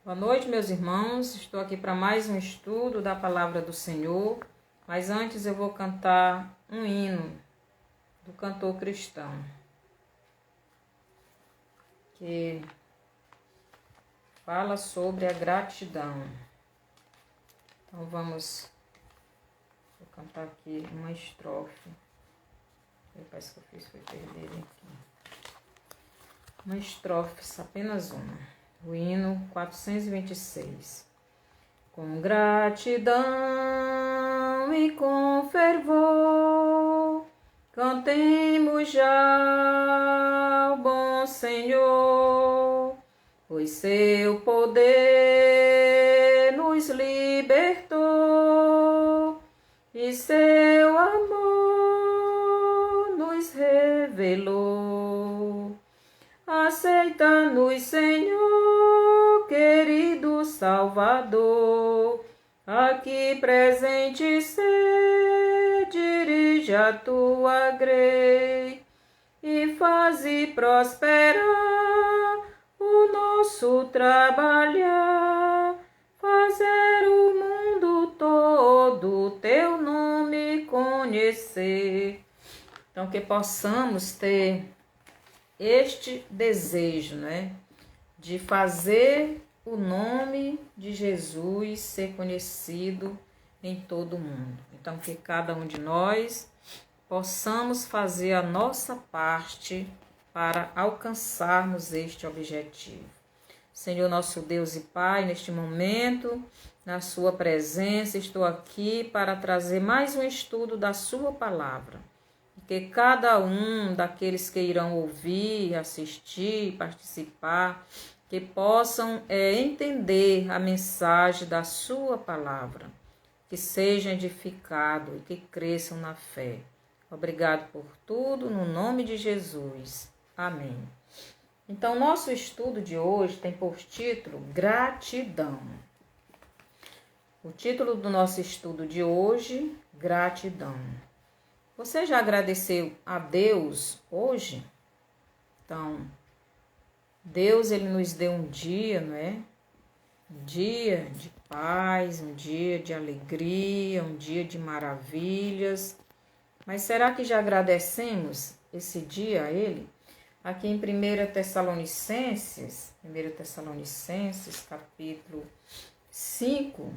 Boa noite, meus irmãos. Estou aqui para mais um estudo da Palavra do Senhor. Mas antes eu vou cantar um hino do cantor cristão, que fala sobre a gratidão. Então vou cantar aqui uma estrofe. Parece que eu foi perder aqui. Uma estrofe, apenas uma. O hino 426. Com gratidão e com fervor, cantemos já ao bom Senhor, pois seu poder nos libertou e seu amor nos revelou. Aceita-nos, Senhor, querido Salvador, aqui presente ser, dirige a tua grei e faze prosperar o nosso trabalhar, fazer o mundo todo teu nome conhecer. Então, que possamos ter este desejo, de fazer o nome de Jesus ser conhecido em todo o mundo. Então, que cada um de nós possamos fazer a nossa parte para alcançarmos este objetivo. Senhor, nosso Deus e Pai, neste momento, na sua presença, estou aqui para trazer mais um estudo da sua palavra. Que cada um daqueles que irão ouvir, assistir, participar, que possam entender a mensagem da sua palavra, que sejam edificados e que cresçam na fé. Obrigado por tudo, no nome de Jesus. Amém. Então, nosso estudo de hoje tem por título Gratidão. O título do nosso estudo de hoje, Gratidão. Você já agradeceu a Deus hoje? Então, Deus, Ele nos deu um dia, Um dia de paz, um dia de alegria, um dia de maravilhas. Mas será que já agradecemos esse dia a Ele? Aqui em 1 Tessalonicenses, capítulo 5,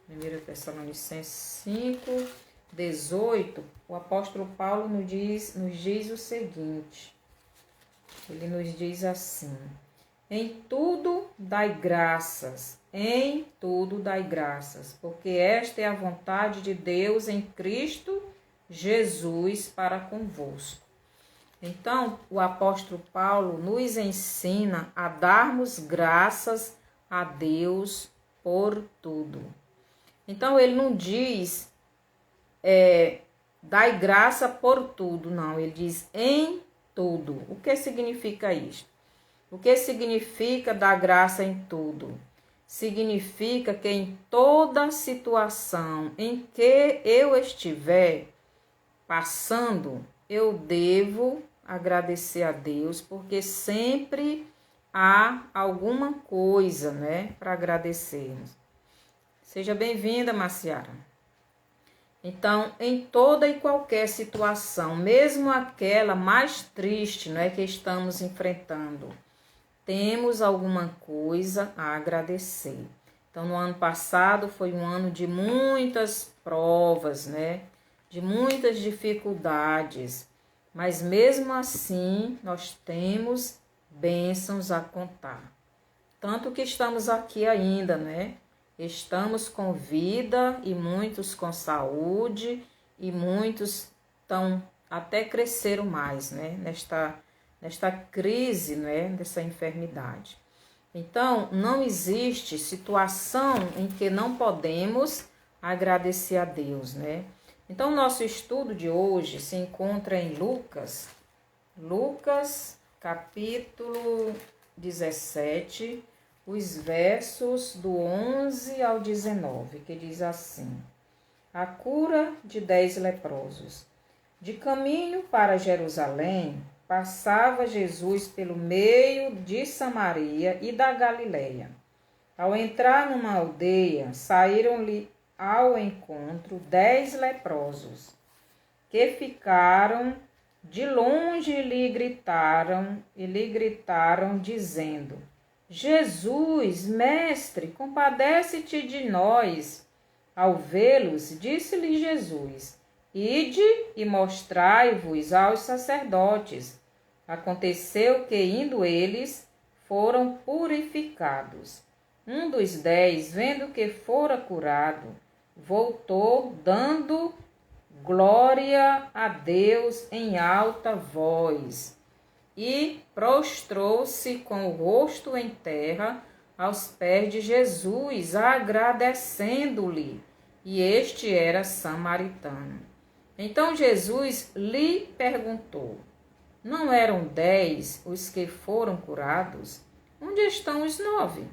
1 Tessalonicenses 5, 18, o apóstolo Paulo nos diz o seguinte, ele nos diz assim: em tudo dai graças, porque esta é a vontade de Deus em Cristo Jesus para convosco. Então, o apóstolo Paulo nos ensina a darmos graças a Deus por tudo. Então, ele não diz dai graça por tudo, não, ele diz em tudo. O que significa isto? O que significa dar graça em tudo? Significa que em toda situação em que eu estiver passando, eu devo agradecer a Deus, porque sempre há alguma coisa, para agradecermos. Seja bem-vinda, Marciara. Então, em toda e qualquer situação, mesmo aquela mais triste, que estamos enfrentando, temos alguma coisa a agradecer. Então, no ano passado foi um ano de muitas provas, de muitas dificuldades, mas mesmo assim nós temos bênçãos a contar. Tanto que estamos aqui ainda, Estamos com vida e muitos com saúde e muitos até cresceram mais, nesta crise, dessa enfermidade. Então, não existe situação em que não podemos agradecer a Deus, Então, nosso estudo de hoje se encontra em Lucas, capítulo 17, os versos do 11 ao 19, que diz assim: a cura de 10 leprosos. De caminho para Jerusalém, passava Jesus pelo meio de Samaria e da Galileia. Ao entrar numa aldeia, saíram-lhe ao encontro 10 leprosos, que ficaram de longe e lhe gritaram, dizendo: Jesus, mestre, compadece-te de nós. Ao vê-los, disse-lhe Jesus: Ide e mostrai-vos aos sacerdotes. Aconteceu que, indo eles, foram purificados. Um dos 10, vendo que fora curado, voltou, dando glória a Deus em alta voz, e prostrou-se com o rosto em terra aos pés de Jesus, agradecendo-lhe. E este era samaritano. Então Jesus lhe perguntou: Não eram 10 os que foram curados? Onde estão os 9?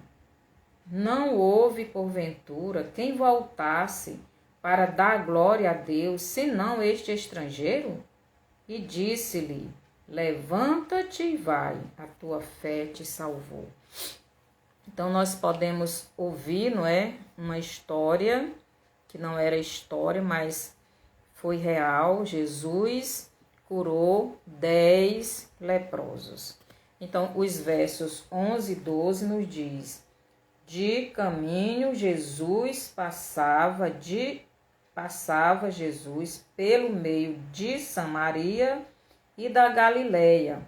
Não houve, porventura, quem voltasse para dar glória a Deus, senão este estrangeiro? E disse-lhe: Levanta-te e vai, a tua fé te salvou. Então nós podemos ouvir, não é, uma história que não era história, mas foi real. Jesus curou 10 leprosos. Então os versos 11 e 12 nos diz: De caminho Jesus passava Jesus pelo meio de Samaria e da Galileia.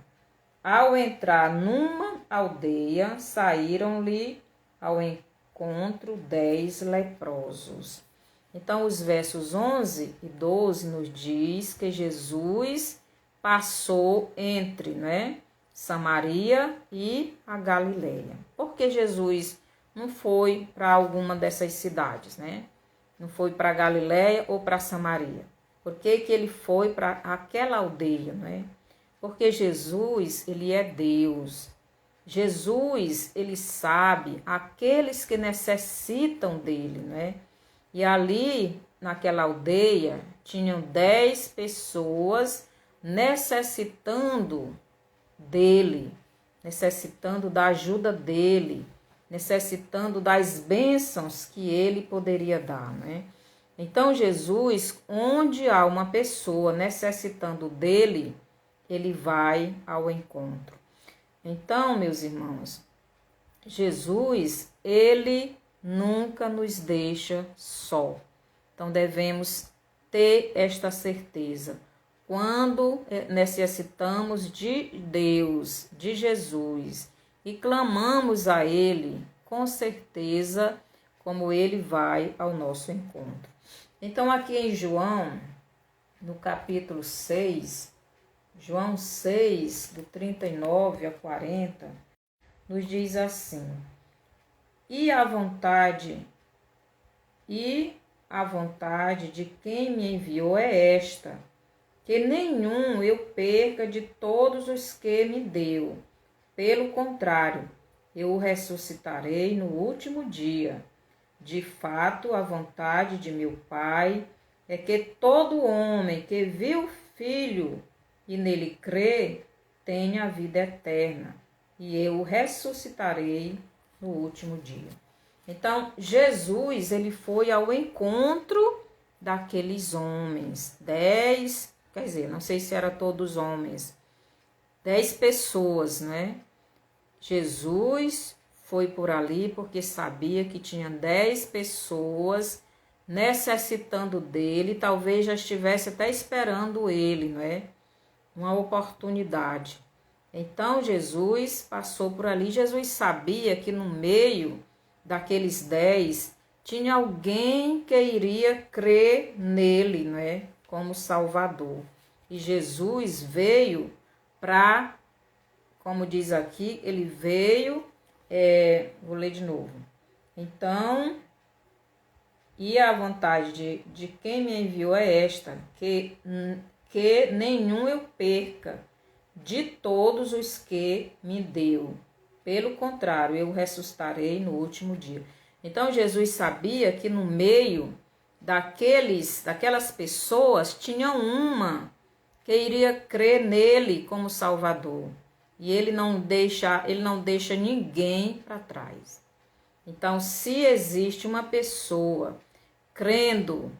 Ao entrar numa aldeia, saíram-lhe ao encontro 10 leprosos. Então, os versos 11 e 12 nos diz que Jesus passou entre, né, Samaria e a Galileia. Porque Jesus não foi para alguma dessas cidades, né? Não foi para Galileia ou para Samaria. Por que que ele foi para aquela aldeia, né? Porque Jesus, ele é Deus. Jesus, ele sabe aqueles que necessitam dele, né? E ali, naquela aldeia, tinham 10 pessoas necessitando dele, necessitando da ajuda dele, necessitando das bênçãos que ele poderia dar, né? Então, Jesus, onde há uma pessoa necessitando dele, ele vai ao encontro. Então, meus irmãos, Jesus, ele nunca nos deixa só. Então, devemos ter esta certeza. Quando necessitamos de Deus, de Jesus, e clamamos a ele, com certeza, como ele vai ao nosso encontro. Então, aqui em João, no capítulo 6, João 6, do 39 a 40, nos diz assim: E a vontade de quem me enviou é esta, que nenhum eu perca de todos os que me deu. Pelo contrário, eu o ressuscitarei no último dia. De fato, a vontade de meu Pai é que todo homem que viu o Filho e nele crê, tenha a vida eterna, e eu o ressuscitarei no último dia. Então, Jesus, ele foi ao encontro daqueles homens, 10, quer dizer, não sei se era todos homens, 10 pessoas, né? Jesus foi por ali porque sabia que tinha 10 pessoas necessitando dele, talvez já estivesse até esperando ele, não é? Uma oportunidade. Então, Jesus passou por ali. Jesus sabia que no meio daqueles 10 tinha alguém que iria crer nele, não é? Como Salvador. E Jesus veio para, como diz aqui, ele veio, vou ler de novo. Então, e a vontade de quem me enviou é esta, que nenhum eu perca de todos os que me deu. Pelo contrário, eu ressuscitarei no último dia. Então, Jesus sabia que no meio daquelas pessoas tinha uma que iria crer nele como Salvador. E ele não deixa ninguém para trás. Então, se existe uma pessoa crendo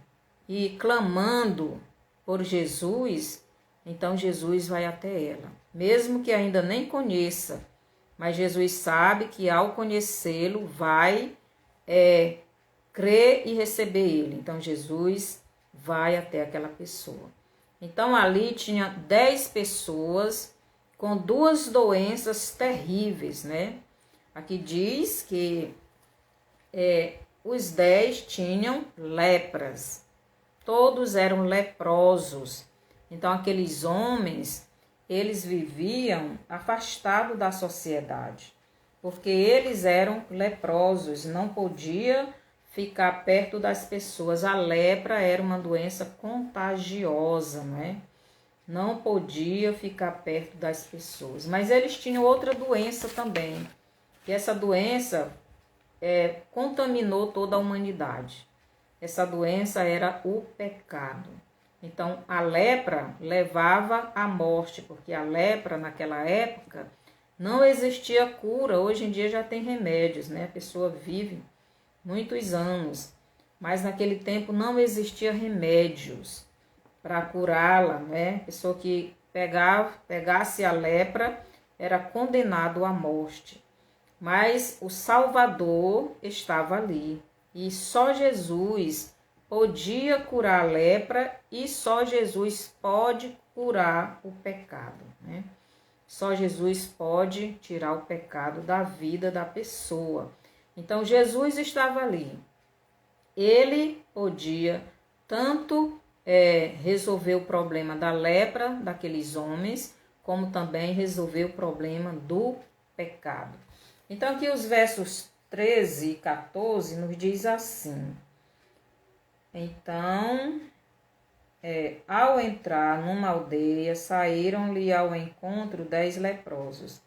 e clamando por Jesus, então Jesus vai até ela, mesmo que ainda nem conheça, mas Jesus sabe que ao conhecê-lo vai crer e receber ele. Então Jesus vai até aquela pessoa. Então ali tinha 10 pessoas com 2 doenças terríveis, né? Aqui diz que os 10 tinham lepras, todos eram leprosos. Então aqueles homens, eles viviam afastados da sociedade, porque eles eram leprosos, não podia ficar perto das pessoas. A lepra era uma doença contagiosa, né? Não podia ficar perto das pessoas. Mas eles tinham outra doença também, que essa doença contaminou toda a humanidade. Essa doença era o pecado. Então, a lepra levava à morte, porque a lepra, naquela época, não existia cura. Hoje em dia já tem remédios, né? A pessoa vive muitos anos, mas naquele tempo não existia remédios para curá-la, né? A pessoa que pegasse a lepra era condenado à morte. Mas o Salvador estava ali, e só Jesus podia curar a lepra, e só Jesus pode curar o pecado, né? Só Jesus pode tirar o pecado da vida da pessoa. Então Jesus estava ali. Ele podia tanto resolver o problema da lepra daqueles homens, como também resolver o problema do pecado. Então aqui os versos 13 e 14 nos diz assim: então, ao entrar numa aldeia, saíram-lhe ao encontro 10 leprosos,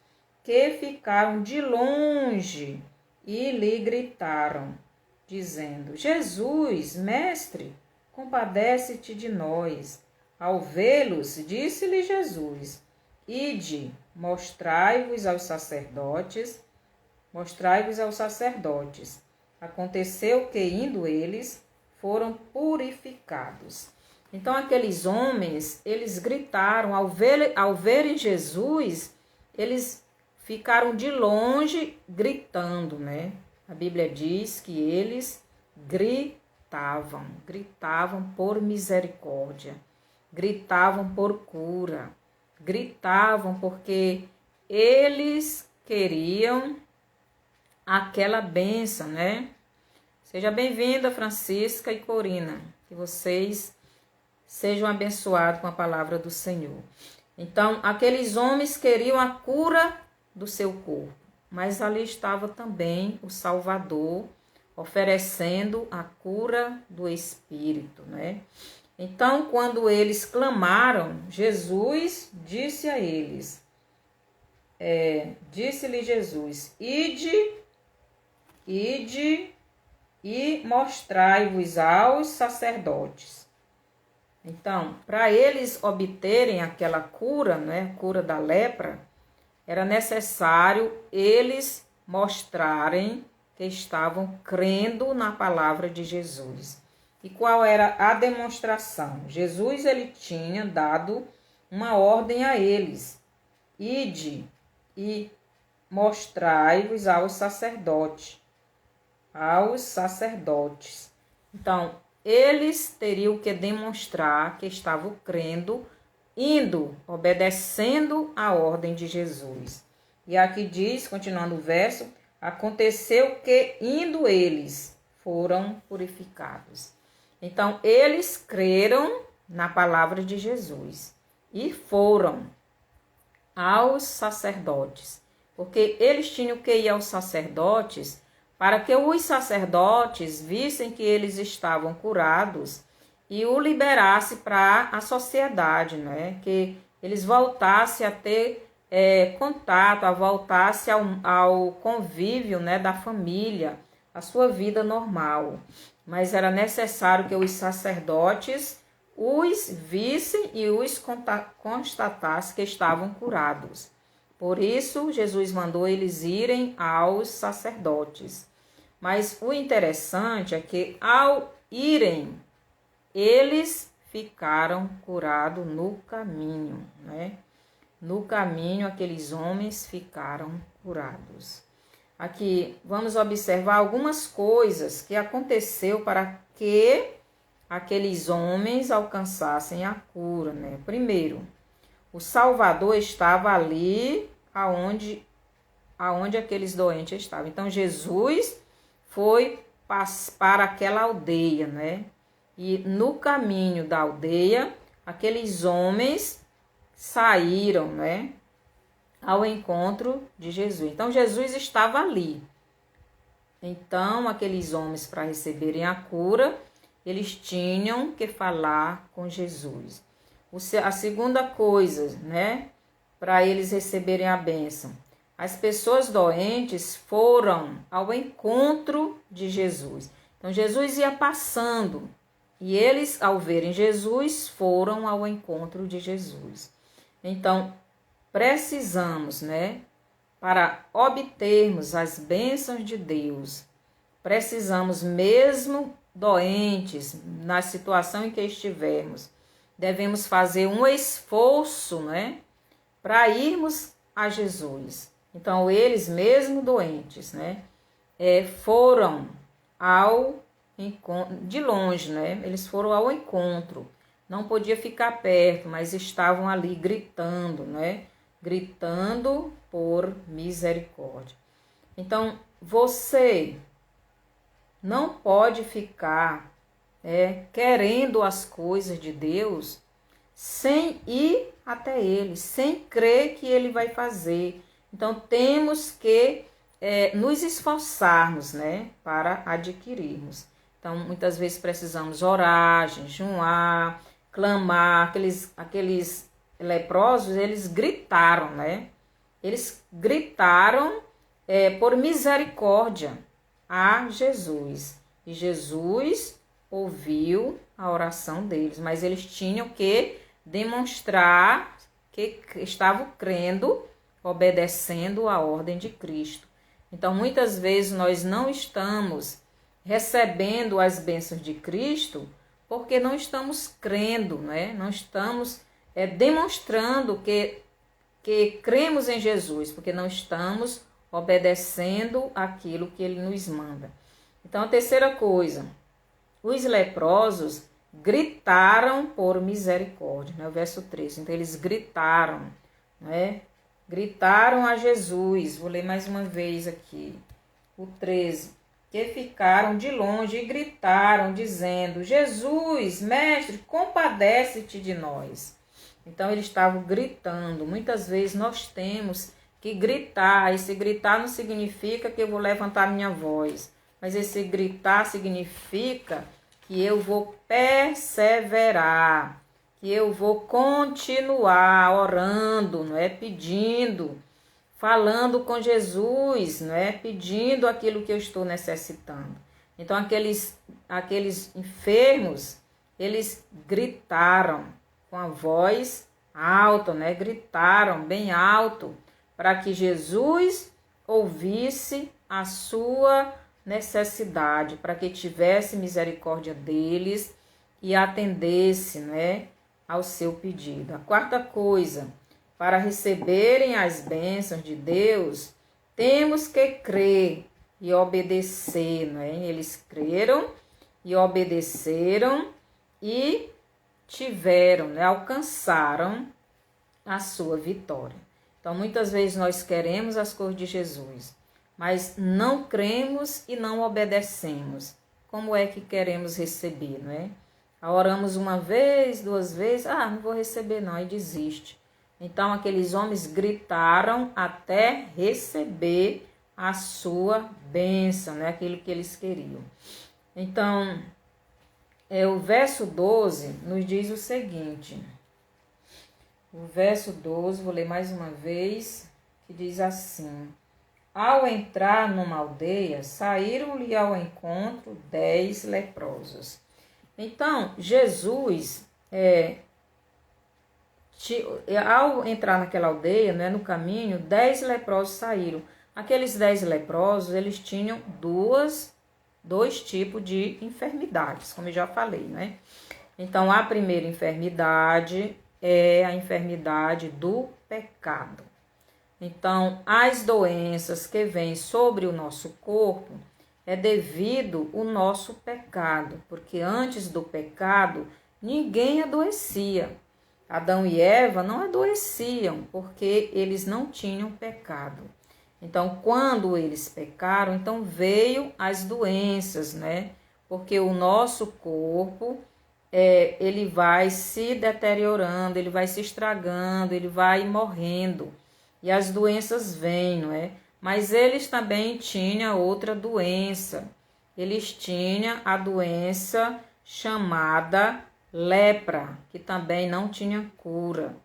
que ficaram de longe e lhe gritaram, dizendo: Jesus, mestre, compadece-te de nós. Ao vê-los, disse-lhe Jesus: ide, mostrai-vos aos sacerdotes. Aconteceu que, indo eles, foram purificados. Então aqueles homens, eles gritaram, ao verem Jesus, eles ficaram de longe gritando, né? A Bíblia diz que eles gritavam por misericórdia, gritavam por cura, gritavam porque eles queriam aquela bênção, né? Seja bem-vinda, Francisca e Corina, que vocês sejam abençoados com a palavra do Senhor. Então, aqueles homens queriam a cura do seu corpo, mas ali estava também o Salvador oferecendo a cura do espírito, né? Então, quando eles clamaram, Jesus disse a eles, disse-lhe Jesus: ide e mostrai-vos aos sacerdotes. Então, para eles obterem aquela cura, né, cura da lepra, era necessário eles mostrarem que estavam crendo na palavra de Jesus. E qual era a demonstração? Jesus, ele tinha dado uma ordem a eles: ide e mostrai-vos aos sacerdotes. Então, eles teriam que demonstrar que estavam crendo, indo, obedecendo a ordem de Jesus. E aqui diz, continuando o verso, aconteceu que, indo eles, foram purificados. Então, eles creram na palavra de Jesus e foram aos sacerdotes, porque eles tinham que ir aos sacerdotes para que os sacerdotes vissem que eles estavam curados e o liberasse para a sociedade, né? Que eles voltassem a ter contato, a voltasse ao convívio, né, da família, a sua vida normal. Mas era necessário que os sacerdotes os vissem e os constatassem que estavam curados. Por isso, Jesus mandou eles irem aos sacerdotes. Mas o interessante é que ao irem, eles ficaram curados no caminho, né? No caminho, aqueles homens ficaram curados. Aqui, vamos observar algumas coisas que aconteceu para que aqueles homens alcançassem a cura, né? Primeiro, o Salvador estava ali aonde aqueles doentes estavam. Então, Jesus foi para aquela aldeia, né? E no caminho da aldeia, aqueles homens saíram, né? Ao encontro de Jesus. Então, Jesus estava ali. Então, aqueles homens, para receberem a cura, eles tinham que falar com Jesus. A segunda coisa, né? Para eles receberem a bênção. As pessoas doentes foram ao encontro de Jesus. Então, Jesus ia passando e eles, ao verem Jesus, foram ao encontro de Jesus. Então, precisamos, né, para obtermos as bênçãos de Deus, precisamos, mesmo doentes, na situação em que estivermos, devemos fazer um esforço, né, para irmos a Jesus. Então, eles mesmo doentes, né, foram ao encontro, de longe, né, eles foram ao encontro. Não podia ficar perto, mas estavam ali gritando, né, gritando por misericórdia. Então, você não pode ficar querendo as coisas de Deus sem ir até Ele, sem crer que Ele vai fazer. Então, temos que nos esforçarmos, né, para adquirirmos. Então, muitas vezes precisamos orar, jejuar, clamar. Aqueles leprosos, eles gritaram, né? Eles gritaram por misericórdia a Jesus. E Jesus ouviu a oração deles, mas eles tinham que demonstrar que estavam crendo, obedecendo a ordem de Cristo. Então, muitas vezes nós não estamos recebendo as bênçãos de Cristo porque não estamos crendo, né? Não estamos demonstrando que cremos em Jesus, porque não estamos obedecendo aquilo que Ele nos manda. Então, a terceira coisa, os leprosos gritaram por misericórdia, né? O verso 3, então eles gritaram, né? Gritaram a Jesus. Vou ler mais uma vez aqui, o 13, que ficaram de longe e gritaram, dizendo: Jesus, mestre, compadece-te de nós. Então, eles estavam gritando. Muitas vezes nós temos que gritar. Esse gritar não significa que eu vou levantar minha voz, mas esse gritar significa que eu vou perseverar, que eu vou continuar orando, não é? Pedindo, falando com Jesus, não é? Pedindo aquilo que eu estou necessitando. Então, aqueles enfermos, eles gritaram com a voz alta, né? Gritaram bem alto para que Jesus ouvisse a sua necessidade, para que tivesse misericórdia deles e atendesse, né, ao seu pedido. A quarta coisa, para receberem as bênçãos de Deus, temos que crer e obedecer, não é? Eles creram e obedeceram e tiveram, né, alcançaram a sua vitória. Então, muitas vezes nós queremos as coisas de Jesus, mas não cremos e não obedecemos. Como é que queremos receber, não é? Oramos uma vez, duas vezes, não vou receber não, e desiste. Então, aqueles homens gritaram até receber a sua bênção, né? Aquilo que eles queriam. Então, o verso 12 nos diz o seguinte. O verso 12, vou ler mais uma vez, que diz assim: ao entrar numa aldeia, saíram-lhe ao encontro 10 leprosos. Então, Jesus, ao entrar naquela aldeia, né, no caminho, 10 leprosos saíram. Aqueles 10 leprosos, eles tinham dois tipos de enfermidades, como eu já falei, né? Então, a primeira enfermidade é a enfermidade do pecado. Então, as doenças que vêm sobre o nosso corpo é devido ao nosso pecado, porque antes do pecado, ninguém adoecia. Adão e Eva não adoeciam, porque eles não tinham pecado. Então, quando eles pecaram, então veio as doenças, né? Porque o nosso corpo, ele vai se deteriorando, ele vai se estragando, ele vai morrendo. E as doenças vêm, não é? Mas eles também tinham outra doença. Eles tinham a doença chamada lepra, que também não tinha cura.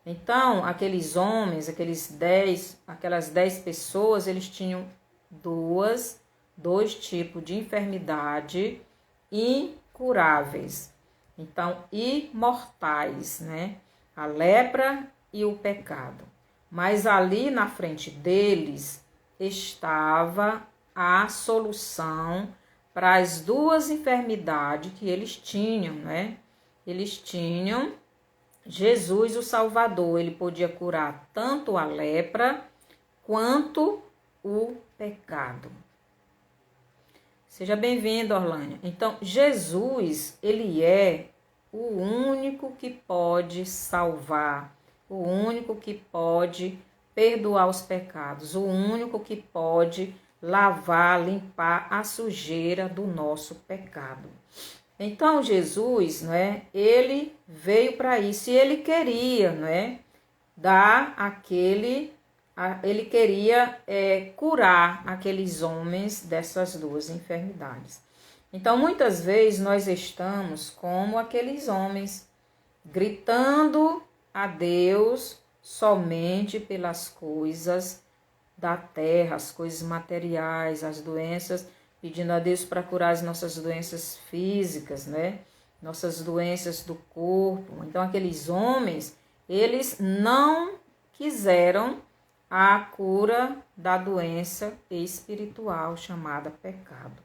Então, aqueles homens, aquelas 10 pessoas, eles tinham dois tipos de enfermidade incuráveis. Então, imortais, né? A lepra e o pecado. Mas ali na frente deles estava a solução para as duas enfermidades que eles tinham, né? Eles tinham Jesus, o Salvador, ele podia curar tanto a lepra quanto o pecado. Seja bem-vindo, Orlânia. Então, Jesus, ele é o único que pode salvar, o único que pode perdoar os pecados, o único que pode lavar, limpar a sujeira do nosso pecado. Então, Jesus, né, ele veio para isso e ele queria, né, ele queria curar aqueles homens dessas duas enfermidades. Então, muitas vezes nós estamos como aqueles homens, gritando a Deus somente pelas coisas da terra, as coisas materiais, as doenças, pedindo a Deus para curar as nossas doenças físicas, né? Nossas doenças do corpo. Então, aqueles homens, eles não quiseram a cura da doença espiritual chamada pecado.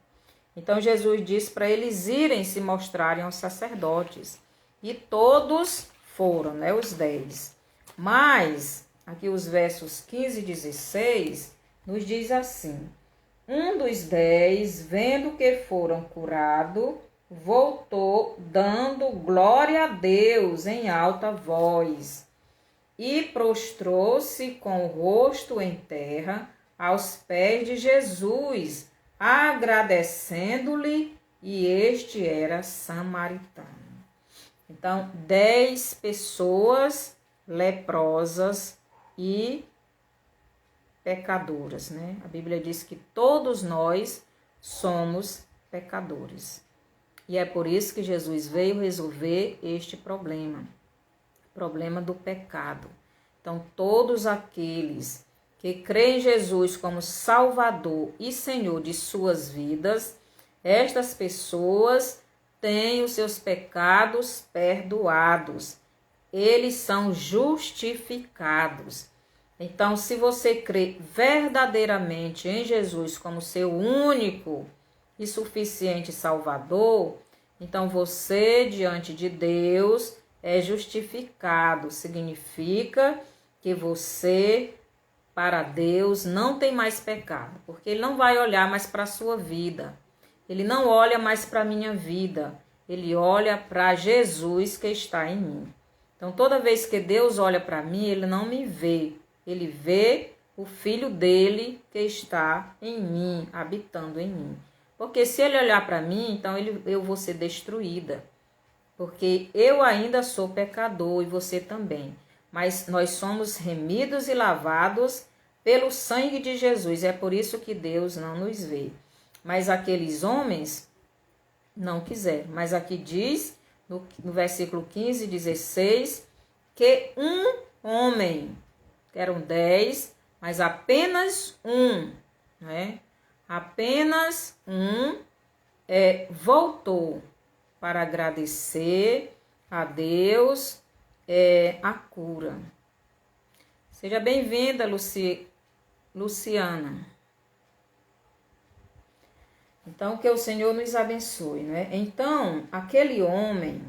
Então, Jesus disse para eles irem se mostrarem aos sacerdotes. E todos foram, né? Os 10. Mas, aqui os versos 15 e 16, nos diz assim: um dos 10, vendo que foram curados, voltou dando glória a Deus em alta voz e prostrou-se com o rosto em terra aos pés de Jesus, agradecendo-lhe, e este era samaritano. Então, 10 pessoas leprosas e pecadoras, né? A Bíblia diz que todos nós somos pecadores. E é por isso que Jesus veio resolver este problema, o problema do pecado. Então, todos aqueles que creem em Jesus como Salvador e Senhor de suas vidas, estas pessoas têm os seus pecados perdoados. Eles são justificados. Então, se você crê verdadeiramente em Jesus como seu único e suficiente Salvador, então você, diante de Deus, é justificado. Significa que você, para Deus, não tem mais pecado, porque Ele não vai olhar mais para a sua vida. Ele não olha mais para a minha vida. Ele olha para Jesus que está em mim. Então, toda vez que Deus olha para mim, Ele não me vê. Ele vê o Filho dele que está em mim, habitando em mim. Porque se ele olhar para mim, então eu vou ser destruída. Porque eu ainda sou pecador e você também. Mas nós somos remidos e lavados pelo sangue de Jesus. É por isso que Deus não nos vê. Mas aqueles homens não quiseram. Mas aqui diz, no versículo 15 e 16, que um homem, eram 10, mas apenas um, né? Apenas um voltou para agradecer a Deus a cura. Seja bem-vinda, Luciana. Então, que o Senhor nos abençoe, né? Então, aquele homem,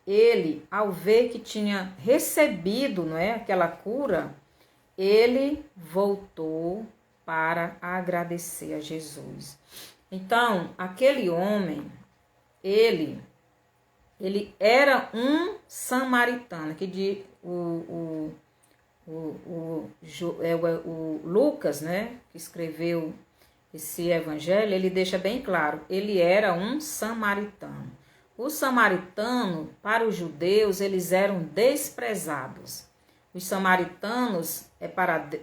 ele, ao ver que tinha recebido, não é, aquela cura, ele voltou para agradecer a Jesus. Então, aquele homem, ele era um samaritano, que o Lucas, né, que escreveu esse evangelho, ele deixa bem claro, ele era um samaritano. Os samaritanos, para os judeus, eles eram desprezados. Os samaritanos,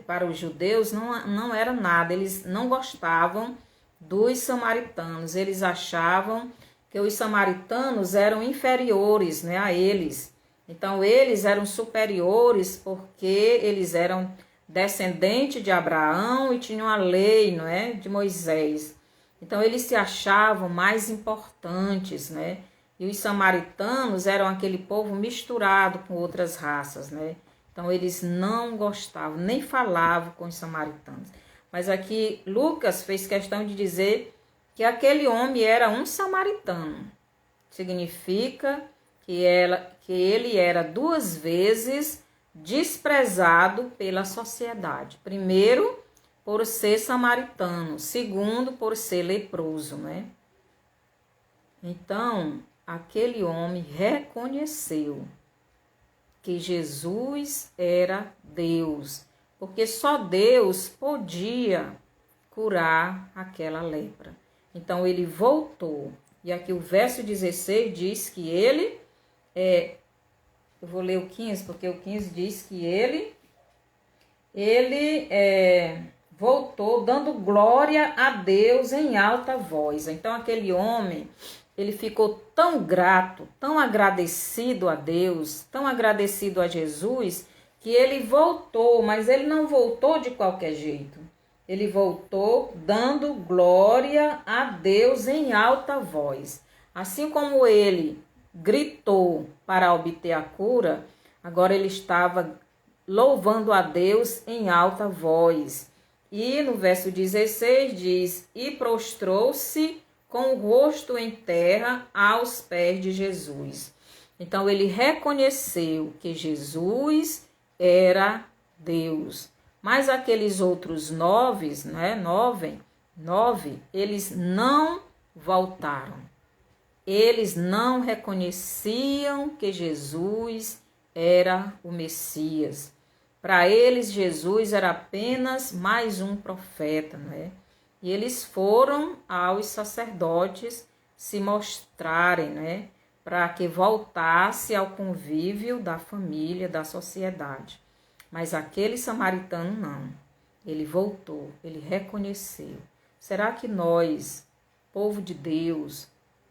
para os judeus, não era nada, eles não gostavam dos samaritanos, eles achavam que os samaritanos eram inferiores, né, a eles. Então, eles eram superiores porque eles eram descendentes de Abraão e tinham a lei, não é, de Moisés. Então, eles se achavam mais importantes, né? E os samaritanos eram aquele povo misturado com outras raças, né? Então, eles não gostavam, nem falavam com os samaritanos. Mas aqui, Lucas fez questão de dizer que aquele homem era um samaritano. Significa que ele era 2 vezes desprezado pela sociedade. Primeiro, por ser samaritano. Segundo, por ser leproso, né? Então, aquele homem reconheceu que Jesus era Deus, porque só Deus podia curar aquela lepra. Então, ele voltou. E aqui o verso 16 diz que ele... eu vou ler o 15, porque o 15 diz que ele voltou dando glória a Deus em alta voz. Então, aquele homem, ele ficou tão grato, tão agradecido a Deus, tão agradecido a Jesus, que ele voltou, mas ele não voltou de qualquer jeito. Ele voltou dando glória a Deus em alta voz. Assim como ele gritou para obter a cura, agora ele estava louvando a Deus em alta voz. E no verso 16 diz: e prostrou-se com o rosto em terra aos pés de Jesus. Então ele reconheceu que Jesus era Deus. Mas aqueles outros 9, né, 9, eles não voltaram. Eles não reconheciam que Jesus era o Messias. Para eles, Jesus era apenas mais um profeta, né? E eles foram aos sacerdotes se mostrarem, né? Para que voltasse ao convívio da família, da sociedade. Mas aquele samaritano não. Ele voltou, ele reconheceu. Será que nós, povo de Deus,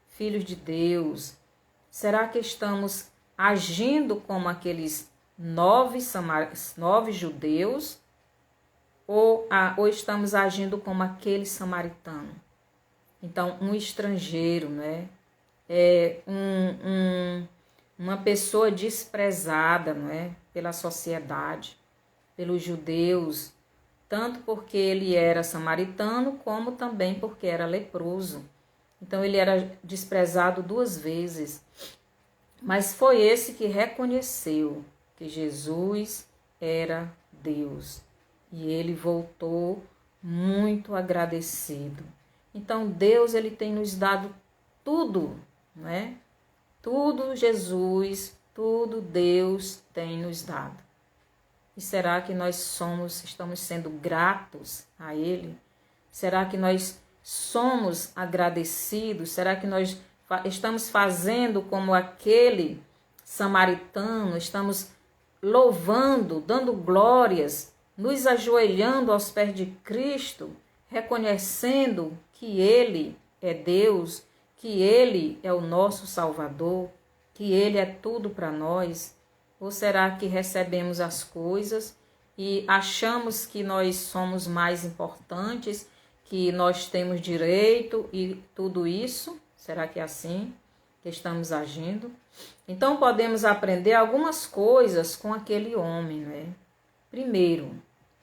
filhos de Deus, será que estamos agindo como aqueles 9 judeus ou estamos agindo como aquele samaritano? Então, um estrangeiro, né? Uma pessoa desprezada, não é? Pela sociedade, pelos judeus, tanto porque ele era samaritano, como também porque era leproso. Então, ele era desprezado 2 vezes. Mas foi esse que reconheceu que Jesus era Deus. E ele voltou muito agradecido. Então, Deus, ele tem nos dado tudo, não é? Tudo Jesus, tudo Deus tem nos dado. E será que nós estamos sendo gratos a Ele? Será que nós somos agradecidos? Será que nós estamos fazendo como aquele samaritano? Estamos louvando, dando glórias, nos ajoelhando aos pés de Cristo, reconhecendo que Ele é Deus, que Ele é o nosso Salvador, que Ele é tudo para nós? Ou será que recebemos as coisas e achamos que nós somos mais importantes, que nós temos direito e tudo isso? Será que é assim que estamos agindo? Então podemos aprender algumas coisas com aquele homem, né? Primeiro,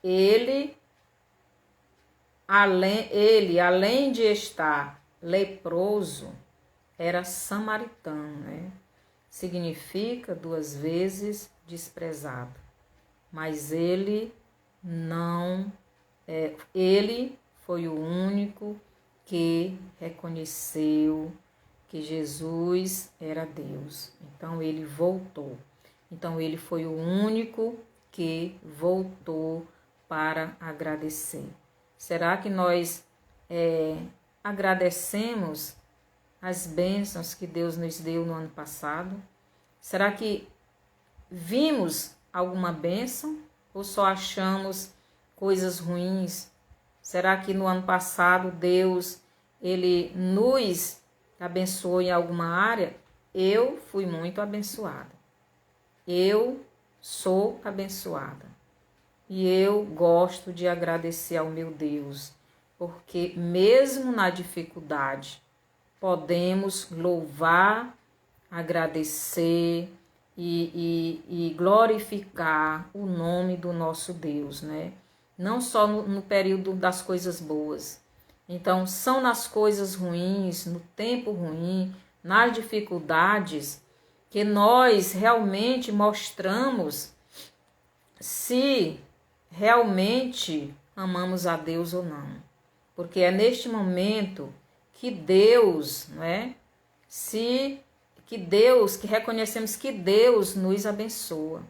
ele além de estar leproso, era samaritano, né? Significa 2 vezes desprezado. Mas ele foi o único que reconheceu que Jesus era Deus. Então ele voltou. Então ele foi o único que voltou para agradecer. Será que nós agradecemos as bênçãos que Deus nos deu no ano passado? Será que vimos alguma bênção ou só achamos coisas ruins? Será que no ano passado Deus ele nos abençoou em alguma área? Eu fui muito abençoada. Eu sou abençoada. E eu gosto de agradecer ao meu Deus, porque mesmo na dificuldade, podemos louvar, agradecer e glorificar o nome do nosso Deus, né? Não só no período das coisas boas. Então, são nas coisas ruins, no tempo ruim, nas dificuldades, que nós realmente mostramos se realmente amamos a Deus ou não. Porque é neste momento que Deus, né? Que reconhecemos que Deus nos abençoa.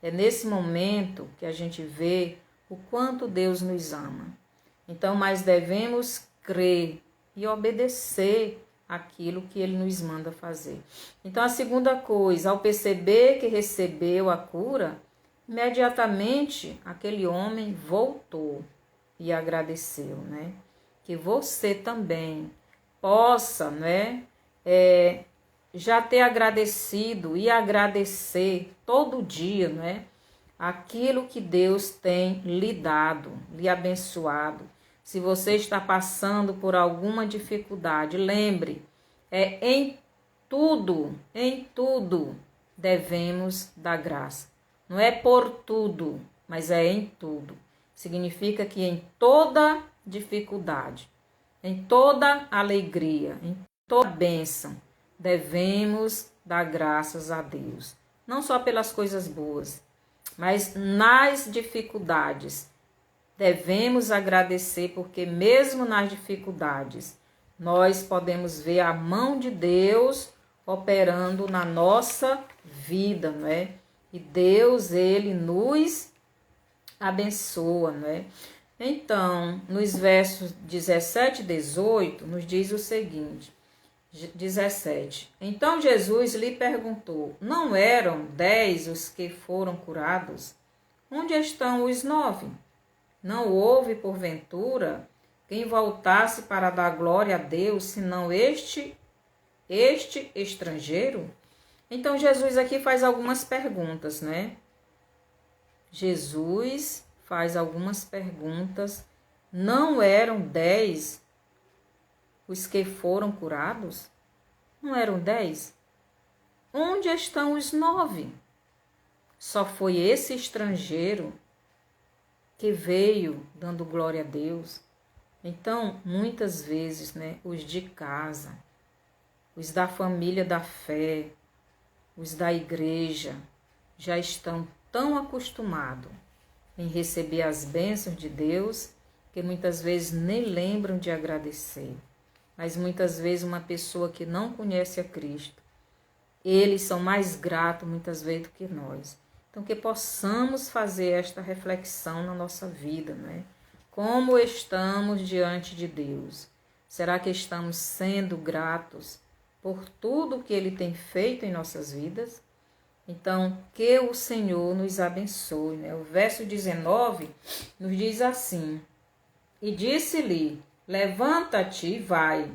É nesse momento que a gente vê o quanto Deus nos ama. Então, mas devemos crer e obedecer aquilo que Ele nos manda fazer. Então, a segunda coisa, ao perceber que recebeu a cura, imediatamente aquele homem voltou e agradeceu, né? Que você também possa, né, já ter agradecido e agradecer todo dia, né, aquilo que Deus tem lhe dado, lhe abençoado. Se você está passando por alguma dificuldade, lembre, em tudo devemos dar graça. Não é por tudo, mas é em tudo. Significa que em toda dificuldade, em toda alegria, em toda bênção, devemos dar graças a Deus. Não só pelas coisas boas, mas nas dificuldades, devemos agradecer, porque mesmo nas dificuldades, nós podemos ver a mão de Deus operando na nossa vida, não é? E Deus, Ele nos abençoa, não é? Então, nos versos 17 e 18, nos diz o seguinte, 17. Então Jesus lhe perguntou, não eram 10 os que foram curados? Onde estão os 9? Não houve, porventura, quem voltasse para dar glória a Deus, senão este estrangeiro? Então, Jesus aqui faz algumas perguntas, né? Jesus faz algumas perguntas. Não eram 10 os que foram curados? Não eram 10? Onde estão os 9? Só foi esse estrangeiro que veio dando glória a Deus. Então, muitas vezes, né, os de casa, os da família da fé, os da igreja, já estão tão acostumados em receber as bênçãos de Deus que muitas vezes nem lembram de agradecer. Mas muitas vezes uma pessoa que não conhece a Cristo, eles são mais gratos muitas vezes do que nós. Então, que possamos fazer esta reflexão na nossa vida, né? Como estamos diante de Deus? Será que estamos sendo gratos por tudo que Ele tem feito em nossas vidas? Então, que o Senhor nos abençoe, né? O verso 19 nos diz assim, e disse-lhe, levanta-te e vai,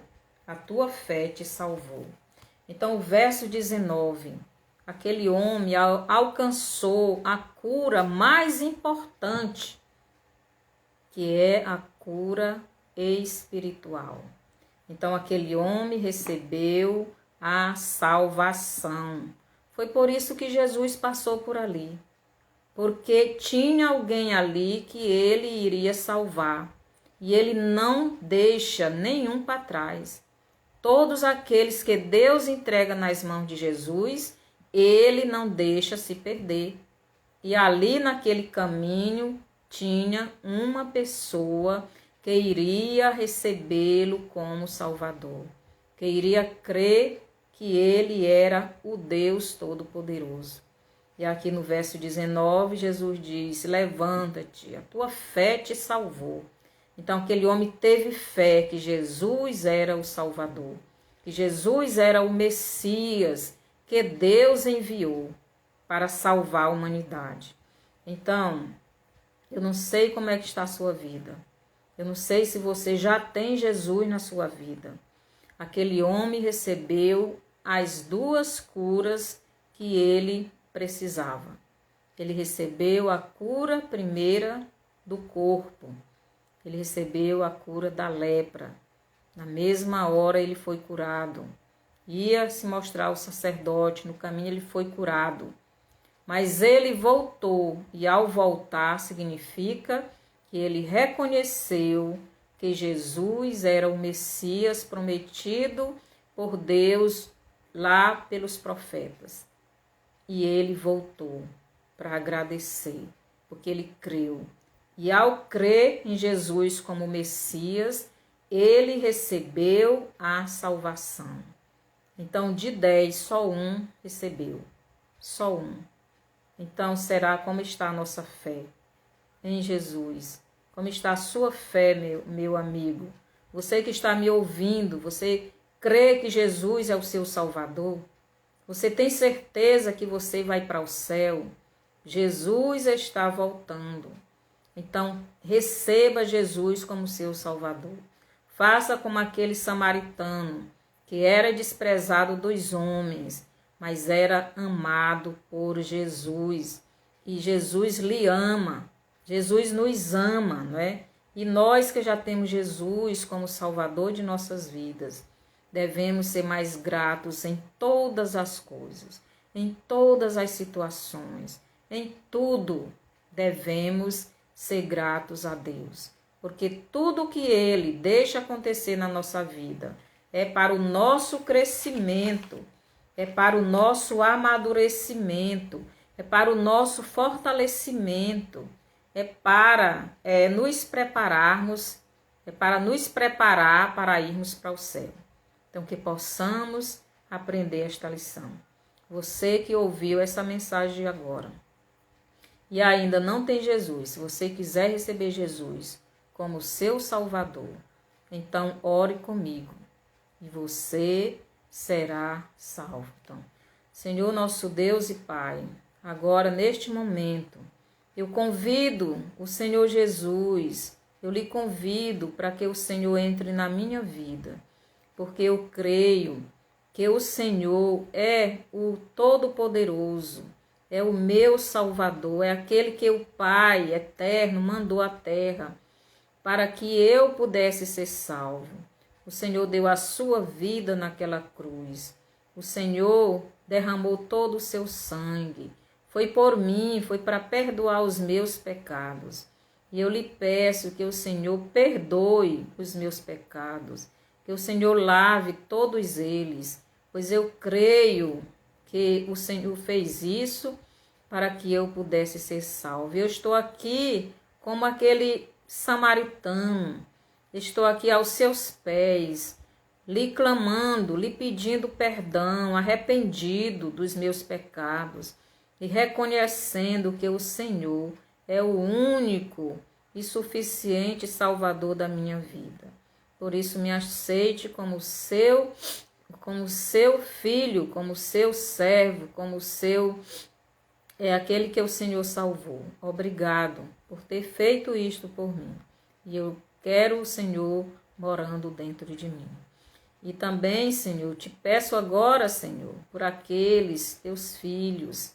a tua fé te salvou. Então, o verso 19, aquele homem alcançou a cura mais importante, que é a cura espiritual. Então, aquele homem recebeu a salvação. Foi por isso que Jesus passou por ali, porque tinha alguém ali que ele iria salvar. e ele não deixa nenhum para trás. Todos aqueles que Deus entrega nas mãos de Jesus, ele não deixa se perder. E ali naquele caminho tinha uma pessoa que iria recebê-lo como Salvador, que iria crer que ele era o Deus Todo-Poderoso. E aqui no verso 19, Jesus diz: levanta-te, a tua fé te salvou. Então aquele homem teve fé que Jesus era o Salvador, que Jesus era o Messias, que Deus enviou para salvar a humanidade. Então, eu não sei como é que está a sua vida. Eu não sei se você já tem Jesus na sua vida. Aquele homem recebeu as duas curas que ele precisava. Ele recebeu a cura primeira do corpo. Ele recebeu a cura da lepra. Na mesma hora ele foi curado. Ia se mostrar ao sacerdote, no caminho ele foi curado. Mas ele voltou, e ao voltar significa que ele reconheceu que Jesus era o Messias prometido por Deus lá pelos profetas. E ele voltou para agradecer, porque ele creu. E ao crer em Jesus como Messias, ele recebeu a salvação. Então, de 10, só um recebeu. Só um. Então, será como está a nossa fé em Jesus? Como está a sua fé, meu amigo? Você que está me ouvindo, você crê que Jesus é o seu Salvador? Você tem certeza que você vai para o céu? Jesus está voltando. Então, receba Jesus como seu Salvador. Faça como aquele samaritano, que era desprezado dos homens, mas era amado por Jesus. E Jesus lhe ama. Jesus nos ama, não é? E nós que já temos Jesus como Salvador de nossas vidas, devemos ser mais gratos em todas as coisas, em todas as situações, em tudo devemos ser gratos a Deus, porque tudo que Ele deixa acontecer na nossa vida é para o nosso crescimento, é para o nosso amadurecimento, é para o nosso fortalecimento, é para nos prepararmos, é para nos preparar para irmos para o céu. Então, que possamos aprender esta lição. Você que ouviu essa mensagem agora e ainda não tem Jesus, se você quiser receber Jesus como seu Salvador, então ore comigo e você será salvo. Então, Senhor nosso Deus e Pai, agora neste momento, eu convido o Senhor Jesus, eu lhe convido para que o Senhor entre na minha vida, porque eu creio que o Senhor é o Todo-Poderoso, é o meu Salvador, é aquele que o Pai eterno mandou à terra para que eu pudesse ser salvo. O Senhor deu a sua vida naquela cruz. O Senhor derramou todo o seu sangue. Foi por mim, foi para perdoar os meus pecados. E eu lhe peço que o Senhor perdoe os meus pecados, que o Senhor lave todos eles, pois eu creio que o Senhor fez isso para que eu pudesse ser salvo. Eu estou aqui como aquele samaritano, estou aqui aos seus pés, lhe clamando, lhe pedindo perdão, arrependido dos meus pecados e reconhecendo que o Senhor é o único e suficiente Salvador da minha vida. Por isso me aceite como seu filho, como seu servo, como aquele que o Senhor salvou. Obrigado por ter feito isto por mim. E eu quero o Senhor morando dentro de mim. E também, Senhor, te peço agora, Senhor, por aqueles teus filhos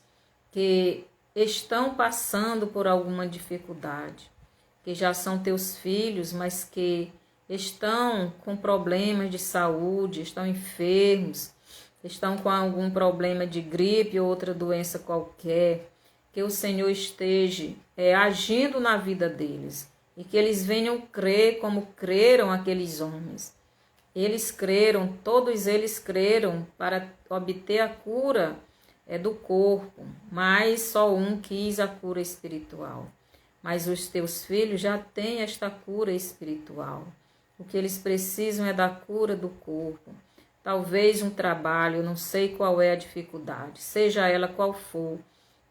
que estão passando por alguma dificuldade, que já são teus filhos, mas que estão com problemas de saúde, estão enfermos, estão com algum problema de gripe ou outra doença qualquer, que o Senhor esteja agindo na vida deles, e que eles venham crer como creram aqueles homens. Eles creram, todos eles creram para obter a cura do corpo, mas só um quis a cura espiritual. Mas os teus filhos já têm esta cura espiritual. O que eles precisam é da cura do corpo. Talvez um trabalho, não sei qual é a dificuldade, seja ela qual for,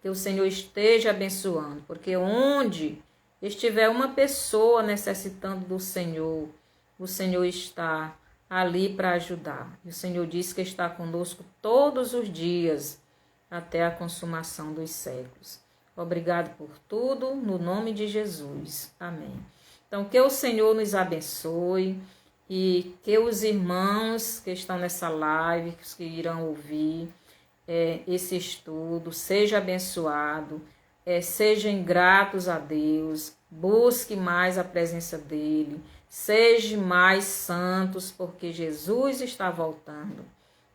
que o Senhor esteja abençoando, porque onde estiver uma pessoa necessitando do Senhor, o Senhor está ali para ajudar. E o Senhor diz que está conosco todos os dias, até a consumação dos séculos. Obrigado por tudo, no nome de Jesus. Amém. Então, que o Senhor nos abençoe e que os irmãos que estão nessa live, que irão ouvir esse estudo, seja abençoado, sejam gratos a Deus, busque mais a presença dEle, sejam mais santos, porque Jesus está voltando.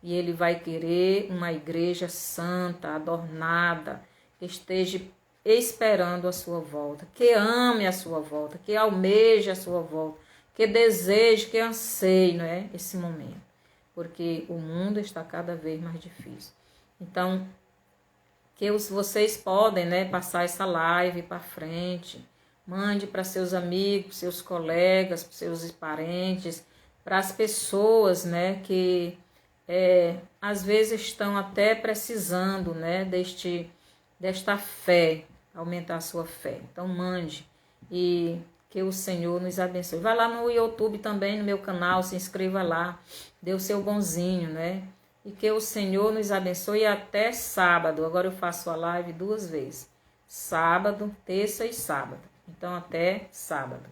E Ele vai querer uma igreja santa, adornada, que esteja esperando a sua volta, que ame a sua volta, que almeje a sua volta, que deseje, que anseie, não é, esse momento. Porque o mundo está cada vez mais difícil. Então, que vocês podem, né, passar essa live para frente, mande para seus amigos, seus colegas, seus parentes, para as pessoas, né, que às vezes estão até precisando, né, desta fé, aumentar a sua fé. Então mande e que o Senhor nos abençoe. Vai lá no YouTube também, no meu canal, se inscreva lá, dê o seu bonzinho, né? E que o Senhor nos abençoe até sábado. Agora eu faço a live 2 vezes, sábado, terça e sábado. Então até sábado.